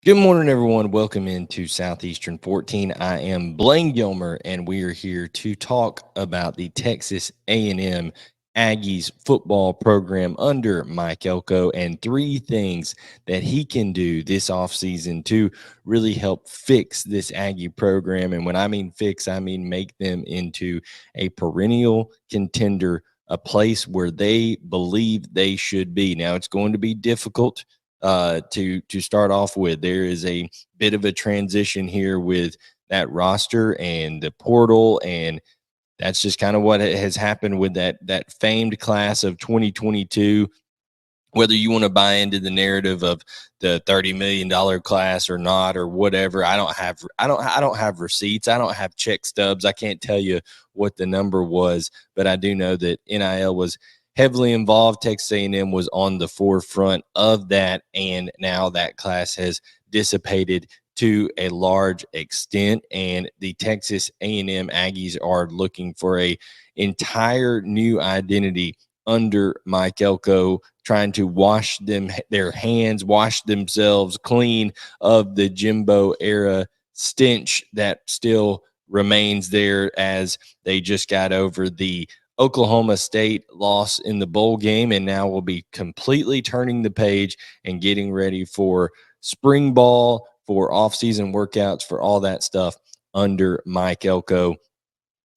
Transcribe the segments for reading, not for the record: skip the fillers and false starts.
Good morning, everyone. Welcome into Southeastern 14. I am Blayne Gilmer, and we are here to talk about the Texas A&M Aggies football program under Mike Elko and three things that he can do this offseason to really help fix this Aggie program. And when I mean fix, I mean make them into a perennial contender, a place where they believe they should be. Now, it's going to be difficult to start off with. There is a bit of a transition here with that roster and the portal, and that's just kind of what has happened with that famed class of 2022. Whether you want to buy into the narrative of the $30 million class or not, or whatever, I don't have receipts. I don't have check stubs. I can't tell you what the number was, but I do know that NIL was heavily involved. Texas A&M was on the forefront of that, and now that class has dissipated to a large extent, and the Texas A&M Aggies are looking for a entire new identity under Mike Elko, trying to wash their hands, wash themselves clean of the Jimbo era stench that still remains there, as they just got over the Oklahoma State loss in the bowl game, and now will be completely turning the page and getting ready for spring ball, for offseason workouts, for all that stuff under Mike Elko.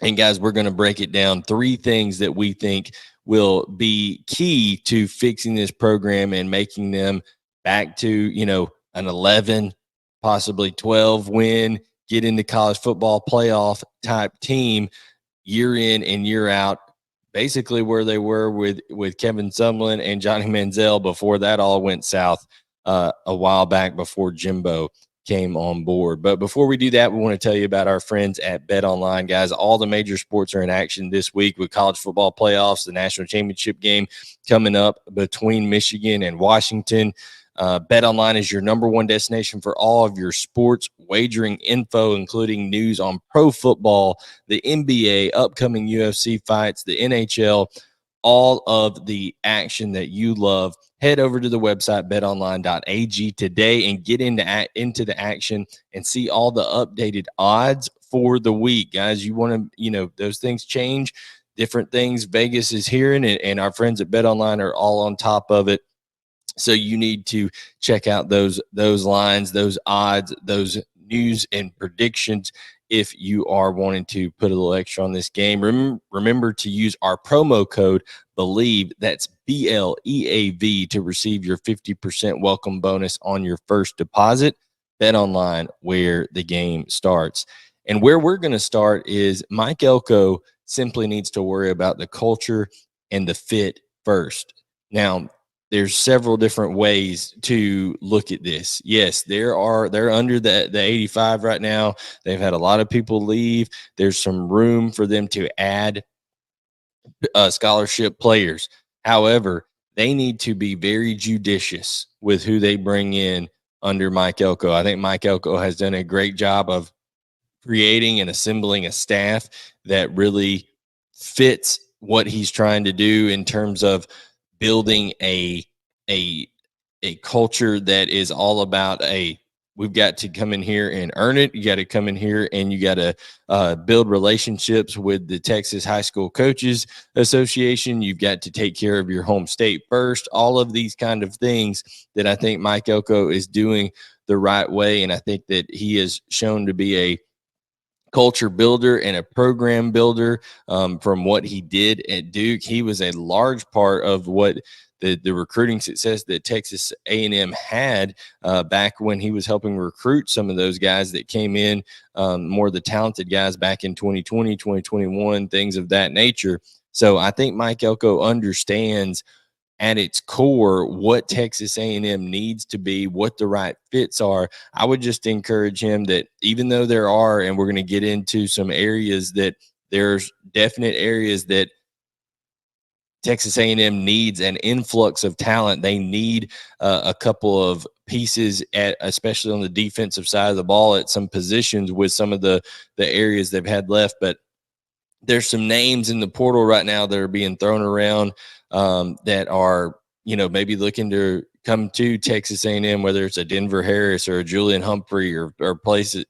And guys, we're going to break it down. Three things that we think will be key to fixing this program and making them back to, an 11, possibly 12 win, get into college football playoff type team year in and year out, basically where they were with Kevin Sumlin and Johnny Manziel before that all went south a while back, before Jimbo came on board. But before we do that, we want to tell you about our friends at Bet Online, guys. All the major sports are in action this week with college football playoffs, the national championship game coming up between Michigan and Washington. Bet Online is your number one destination for all of your sports wagering info, including news on pro football, the NBA, upcoming UFC fights, the NHL, all of the action that you love. Head over to the website betonline.ag today and get into the action and see all the updated odds for the week. Guys, you want to, those things change, different things Vegas is hearing, and our friends at BetOnline are all on top of it. So you need to check out those lines, those odds, those news and predictions if you are wanting to put a little extra on this game. Remember to use our promo code BELIEVE, that's BLEAV, to receive your 50% welcome bonus on your first deposit. Bet Online, where the game starts. And where we're going to start is Mike Elko simply needs to worry about the culture and the fit first. Now, there's several different ways to look at this. Yes, they're under the 85 right now. They've had a lot of people leave. There's some room for them to add scholarship players. However, they need to be very judicious with who they bring in under Mike Elko. I think Mike Elko has done a great job of creating and assembling a staff that really fits what he's trying to do in terms of building a culture that is all about we've got to come in here and earn it. You got to come in here and you got to build relationships with the Texas High School Coaches Association. You've got to take care of your home state first. All of these kind of things that I think Mike Elko is doing the right way, and I think that he is shown to be a culture builder and a program builder. From what he did at Duke, he was a large part of what the recruiting success that Texas A&M had back when he was helping recruit some of those guys that came in, more the talented guys back in 2020, 2021, things of that nature. So I think Mike Elko understands at its core what Texas A&M needs to be, what the right fits are. I would just encourage him that even though there are, and we're going to get into some areas that there's definite areas that Texas A&M needs an influx of talent. They need a couple of pieces, especially on the defensive side of the ball, at some positions with some of the areas they've had left. But there's some names in the portal right now that are being thrown around that are, maybe looking to come to Texas A&M, whether it's a Denver Harris or a Julian Humphrey or places,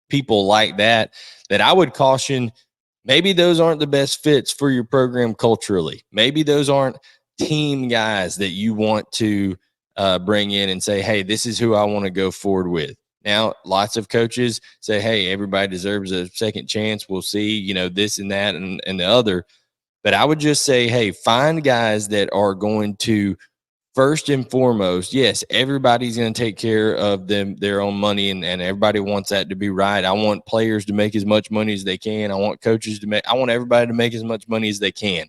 people like that, that I would caution, maybe those aren't the best fits for your program culturally. Maybe those aren't team guys that you want to bring in and say, hey, this is who I want to go forward with. Now, lots of coaches say, hey, everybody deserves a second chance. We'll see, this and that and the other. But I would just say, hey, find guys that are going to, first and foremost, yes, everybody's going to take care of their own money, and everybody wants that to be right. I want players to make as much money as they can. I want coaches I want everybody to make as much money as they can.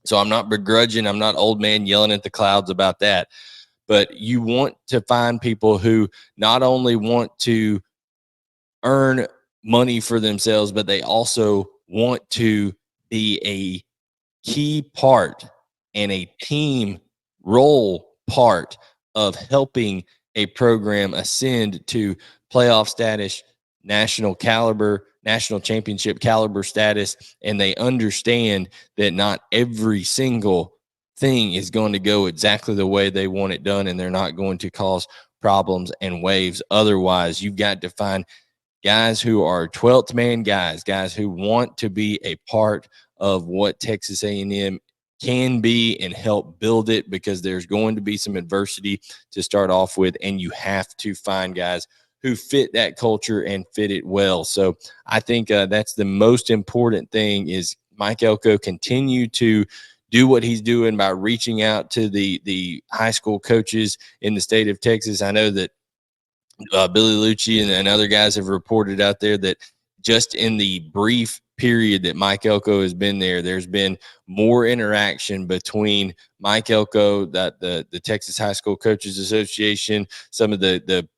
So I'm not begrudging. I'm not old man yelling at the clouds about that. But you want to find people who not only want to earn money for themselves, but they also want to be a key part and a team role part of helping a program ascend to playoff status, national championship caliber status. And they understand that not every single thing is going to go exactly the way they want it done, and they're not going to cause problems and waves. Otherwise, you've got to find guys who are 12th man guys who want to be a part of what Texas A&M can be and help build it, because there's going to be some adversity to start off with, and you have to find guys who fit that culture and fit it well. So I think that's the most important thing, is Mike Elko continue to do what he's doing by reaching out to the high school coaches in the state of Texas. I know that Billy Lucci and other guys have reported out there that just in the brief period that Mike Elko has been there, there's been more interaction between Mike Elko, the Texas High School Coaches Association, some of the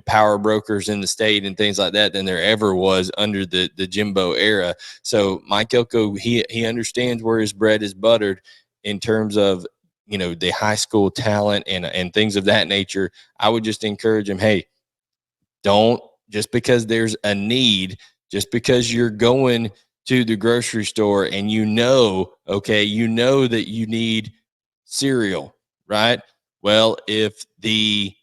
power brokers in the state and things like that, than there ever was under the Jimbo era. So Mike Elko, he understands where his bread is buttered in terms of the high school talent and things of that nature. I would just encourage him, hey, don't, just because there's a need, just because you're going to the grocery store and okay, that you need cereal, right? Well, if the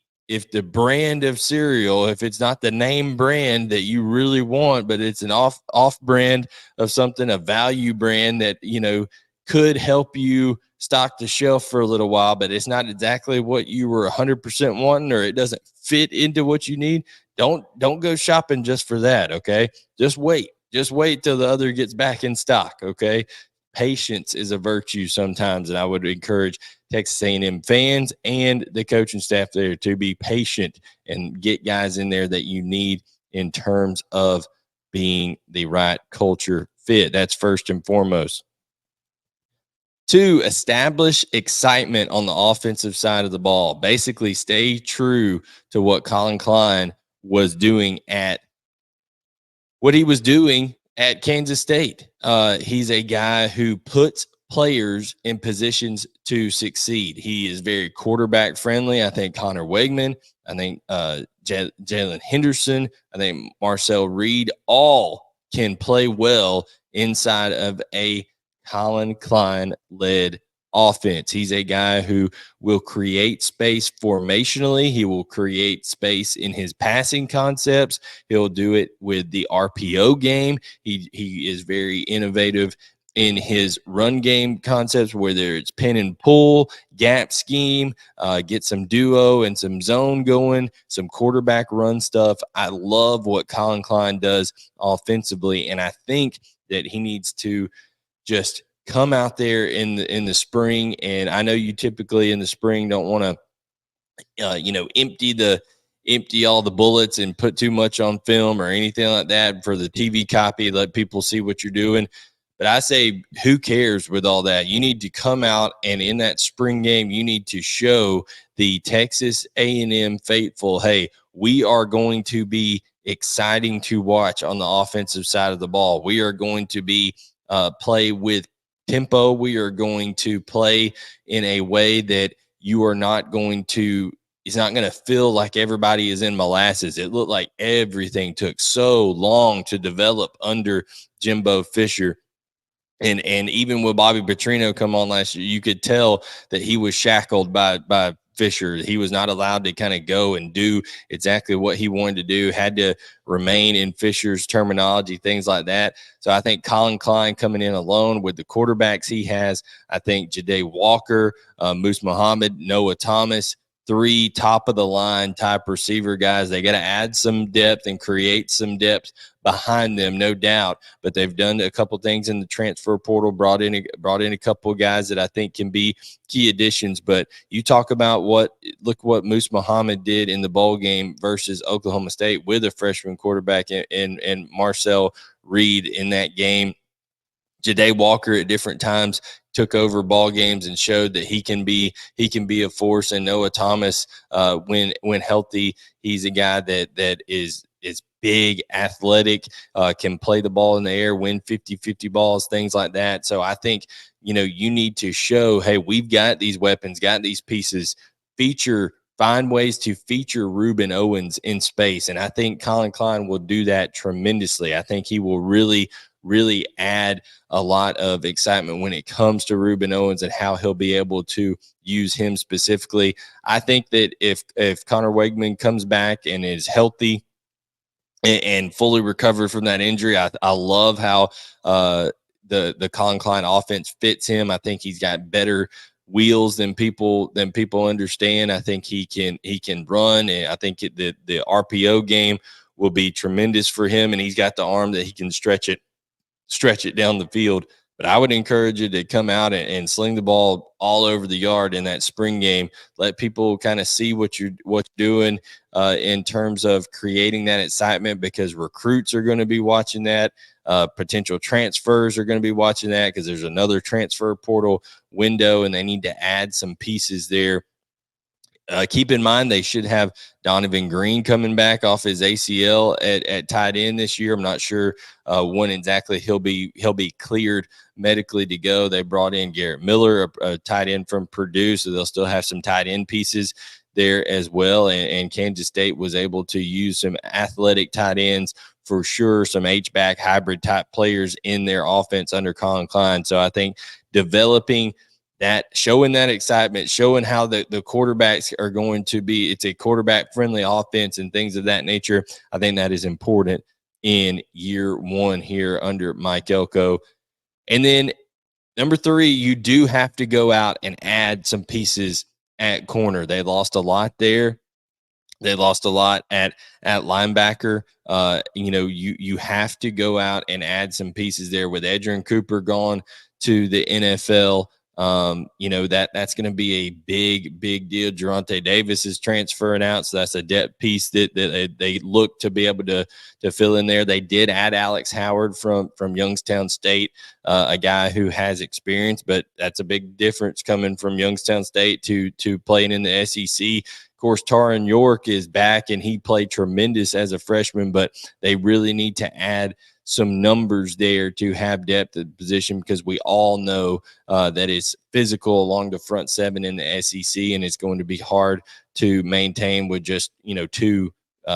brand of cereal, if it's not the name brand that you really want, but it's an off brand of something, a value brand that, could help you stock the shelf for a little while, but it's not exactly what you were 100% wanting, or it doesn't fit into what you need, don't go shopping just for that. Okay. Just wait till the other gets back in stock. Okay. Patience is a virtue sometimes. And I would encourage Texas A&M fans and the coaching staff there to be patient and get guys in there that you need in terms of being the right culture fit. That's first and foremost. 2, establish excitement on the offensive side of the ball. Basically, stay true to what Colin Klein was doing at Kansas State. He's a guy who puts players in positions to succeed. He is very quarterback friendly. I think Connor Wegman, I think Jalen Henderson, I think Marcel Reed, all can play well inside of a Colin Klein-led offense. He's a guy who will create space formationally. He will create space in his passing concepts. He'll do it with the RPO game. He is very innovative in his run game concepts, whether it's pin and pull, gap scheme, get some duo and some zone going, some quarterback run stuff. I love what Colin Klein does offensively, and I think that he needs to just come out there in the spring. And I know you typically in the spring don't want to, empty all the bullets and put too much on film or anything like that for the TV copy, let people see what you're doing. But I say, who cares with all that? You need to come out, and in that spring game, you need to show the Texas A&M faithful, hey, we are going to be exciting to watch on the offensive side of the ball. We are going to be play with tempo. We are going to play in a way that you are not going to, it's not going to feel like everybody is in molasses. It looked like everything took so long to develop under Jimbo Fisher. And even with Bobby Petrino come on last year, you could tell that he was shackled by Fisher. He was not allowed to kind of go and do exactly what he wanted to do, had to remain in Fisher's terminology, things like that. So I think Colin Klein coming in alone with the quarterbacks he has, I think Ja'Day Walker, Moose Muhammad, Noah Thomas, three top of the line type receiver guys. They got to add some depth and create some depth behind them, no doubt. But they've done a couple things in the transfer portal, brought in a couple of guys that I think can be key additions. But you talk about look what Moose Muhammad did in the bowl game versus Oklahoma State with a freshman quarterback and Marcel Reed in that game. Ja'Day Walker at different times took over ball games and showed that he can be a force. And Noah Thomas, when healthy, he's a guy that is big, athletic, can play the ball in the air, win 50-50 balls, things like that. So I think, you need to show, hey, we've got these weapons, got these pieces, find ways to feature Ruben Owens in space. And I think Colin Klein will do that tremendously. I think he will really add a lot of excitement when it comes to Ruben Owens and how he'll be able to use him specifically. I think that if Connor Wegman comes back and is healthy and fully recovered from that injury, I love how the Colin Klein offense fits him. I think he's got better wheels than people understand. I think he can run, and I think the RPO game will be tremendous for him, and he's got the arm that he can stretch it down the field. But I would encourage you to come out and sling the ball all over the yard in that spring game. Let people kind of see what you're doing in terms of creating that excitement, because recruits are going to be watching that. Potential transfers are going to be watching that, because there's another transfer portal window and they need to add some pieces there. Keep in mind they should have Donovan Green coming back off his ACL at tight end this year. I'm not sure when exactly he'll be cleared medically to go. They brought in Garrett Miller, a tight end from Purdue, so they'll still have some tight end pieces there as well. And Kansas State was able to use some athletic tight ends for sure, some H-back hybrid type players in their offense under Colin Klein. So I think developing that, showing that excitement, showing how the quarterbacks are going to be, it's a quarterback friendly offense and things of that nature. I think that is important in year one here under Mike Elko. And then number 3, you do have to go out and add some pieces at corner. They lost a lot there. They lost a lot at linebacker. You have to go out and add some pieces there with Edgerrin Cooper gone to the NFL. That's going to be a big deal. Geronte Davis is transferring out, so that's a depth piece that they look to be able to fill in there. They did add Alex Howard from Youngstown State, a guy who has experience, but that's a big difference coming from Youngstown State to playing in the SEC. Of course, Taron York is back, and he played tremendous as a freshman, but they really need to add some numbers there to have depth at position, because we all know that it's physical along the front seven in the SEC, and it's going to be hard to maintain with just 2,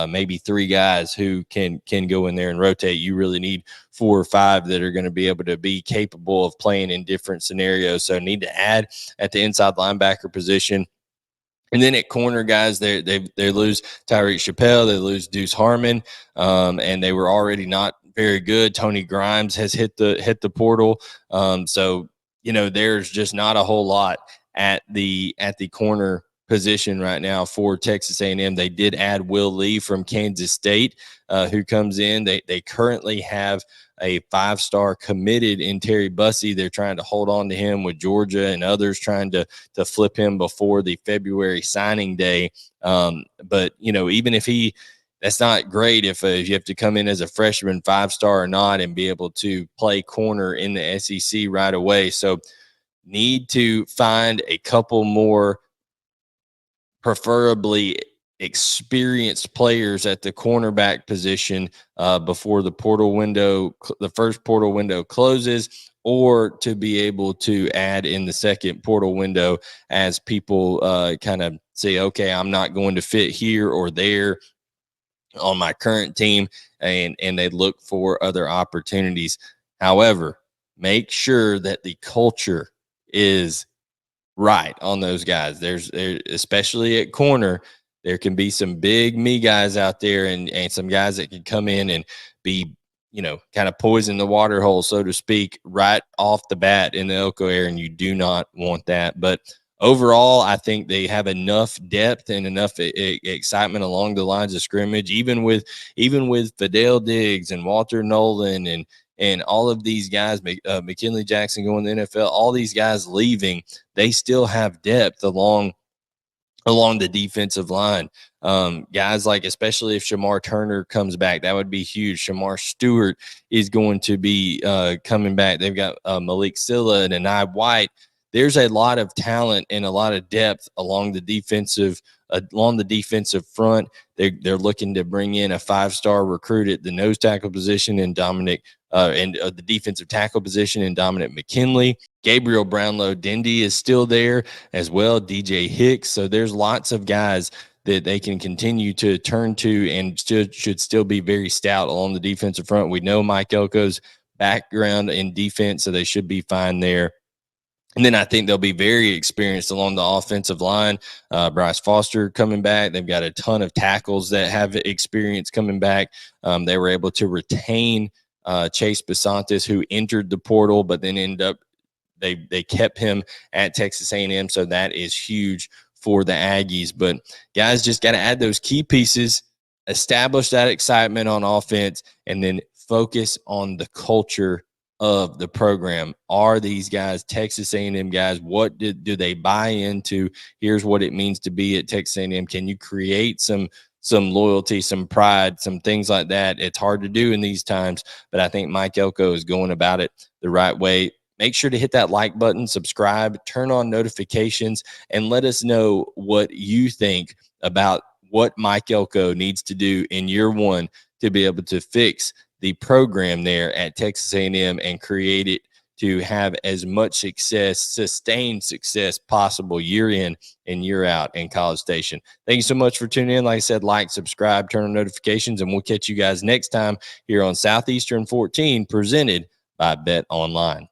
maybe 3 guys who can go in there and rotate. You really need 4 or 5 that are going to be able to be capable of playing in different scenarios. So need to add at the inside linebacker position. And then at corner, guys, they lose Tyreek Chappelle, they lose Deuce Harmon, and they were already not very good. Tony Grimes has hit the portal, so there's just not a whole lot at the corner position right now for Texas A&M. They did add Will Lee from Kansas State, who comes in. They currently have a 5-star committed in Terry Bussey. They're trying to hold on to him with Georgia and others trying to flip him before the February signing day. But even if that's not great if you have to come in as a freshman, 5-star or not, and be able to play corner in the SEC right away. So need to find a couple more preferably experienced players at the cornerback position before the first portal window closes, or to be able to add in the second portal window as people kind of say, okay, I'm not going to fit here or there on my current team, and they look for other opportunities. However, make sure that the culture is right on those guys. Especially at corner, there can be some big me guys out there, and some guys that can come in and be, kind of poison the water hole, so to speak, right off the bat in the Elko area, and you do not want that. But overall, I think they have enough depth and enough excitement along the lines of scrimmage, even with Fidel Diggs and Walter Nolan and all of these guys, McKinley Jackson going to the NFL, all these guys leaving, they still have depth along the defensive line. Guys like, especially if Shamar Turner comes back, that would be huge. Shamar Stewart is going to be coming back. They've got Malik Silla and Anai White. There's a lot of talent and a lot of depth along the defensive front. They're looking to bring in a 5-star recruit at the nose tackle position in Dominic and the defensive tackle position in Dominic McKinley. Gabriel Brownlow-Dindy is still there as well, DJ Hicks. So there's lots of guys that they can continue to turn to and should still be very stout along the defensive front. We know Mike Elko's background in defense, so they should be fine there. And then I think they'll be very experienced along the offensive line. Bryce Foster coming back. They've got a ton of tackles that have experience coming back. They were able to retain Chase Basantis, who entered the portal, but then ended up they kept him at Texas A&M. So that is huge for the Aggies. But guys, just got to add those key pieces, establish that excitement on offense, and then focus on the culture of the program. Are these guys Texas A&M guys? What do they buy into? Here's what it means to be at Texas A&M. Can you create some loyalty, some pride, some things like that? It's hard to do in these times, but I think Mike Elko is going about it the right way. Make sure to hit that like button, subscribe, turn on notifications, and let us know what you think about what Mike Elko needs to do in year one to be able to fix the program there at Texas A&M and create it to have as much success, sustained success possible year in and year out in College Station. Thank you so much for tuning in. Like I said, like, subscribe, turn on notifications, and we'll catch you guys next time here on Southeastern 14, presented by Bet Online.